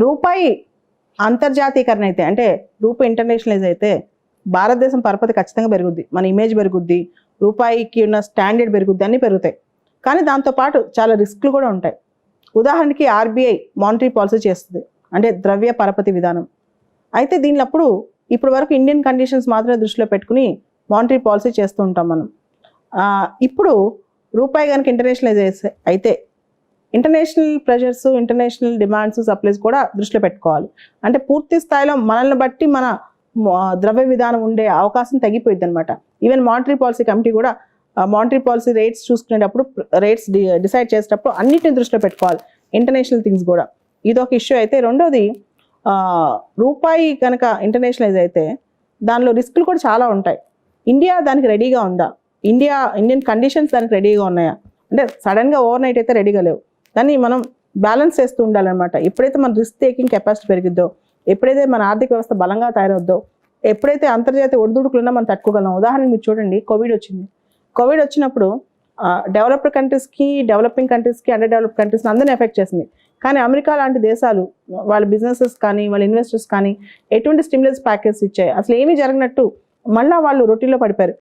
రూపాయి అంతర్జాతీకరణ అయితే, అంటే రూపాయి ఇంటర్నేషనలైజ్ అయితే భారతదేశం పరపతి ఖచ్చితంగా పెరుగుద్ది, మన ఇమేజ్ పెరుగుద్ది, రూపాయికి ఉన్న స్టాండర్డ్ పెరుగుద్ది, అన్నీ పెరుగుతాయి. కానీ దాంతోపాటు చాలా రిస్క్లు కూడా ఉంటాయి. ఉదాహరణకి ఆర్బీఐ మానిటరీ పాలసీ చేస్తుంది, అంటే ద్రవ్య పరపతి విధానం. అయితే దీనిలో ఇప్పుడు వరకు ఇండియన్ కండిషన్స్ మాత్రమే దృష్టిలో పెట్టుకుని మానిటరీ పాలసీ చేస్తూ ఉంటాం మనం. ఇప్పుడు రూపాయి కనుక ఇంటర్నేషనలైజ్ అయితే international pressures, international demands, supplies కూడా దృష్టిలో పెట్టుకోవాలి. అంటే పూర్తి స్థాయిలో మనల్ని బట్టి మన ద్రవ్య విధానం ఉండే అవకాశం తగ్గిపోయింది అనమాట. ఈవెన్ మానిటరీ పాలసీ కమిటీ కూడా మానిటరీ పాలసీ రేట్స్ చూసుకునేటప్పుడు, రేట్స్ డిసైడ్ చేసేటప్పుడు అన్నిటిని దృష్టిలో పెట్టుకోవాలి, ఇంటర్నేషనల్ థింగ్స్ కూడా. ఇది ఒక ఇష్యూ అయితే, రెండోది రూపాయి కనుక ఇంటర్నేషనలైజ్ అయితే దానిలో రిస్కులు కూడా చాలా ఉంటాయి. ఇండియా దానికి రెడీగా ఉందా? ఇండియన్ కండిషన్స్ దానికి రెడీగా ఉన్నాయా? అంటే సడన్గా ఓవర్ నైట్ అయితే రెడీగా లేవు. దాన్ని మనం బ్యాలెన్స్ చేస్తూ ఉండాలన్నమాట. ఎప్పుడైతే మన రిస్క్ టేకింగ్ కెపాసిటీ పెరిగిద్దో, ఎప్పుడైతే మన ఆర్థిక వ్యవస్థ బలంగా తయారవుద్దో, ఎప్పుడైతే అంతర్జాతీయ ఒడిదుడుకులున్నా మనం తట్టుకోగలం. ఉదాహరణకు మీరు చూడండి, కోవిడ్ వచ్చింది. కోవిడ్ వచ్చినప్పుడు డెవలప్డ్ కంట్రీస్కి, డెవలపింగ్ కంట్రీస్కి, అండర్ డెవలప్డ్ కంట్రీస్ని అందరినీ ఎఫెక్ట్ చేసింది. కానీ అమెరికా లాంటి దేశాలు వాళ్ళ బిజినెసెస్ కానీ, వాళ్ళ ఇన్వెస్టర్స్ కానీ ఎటువంటి స్టిమ్యులస్ ప్యాకేజ్ ఇచ్చాయి, అసలు ఏమీ జరగనట్టు మళ్ళీ వాళ్ళు రొటీన్లో పడిపోయారు.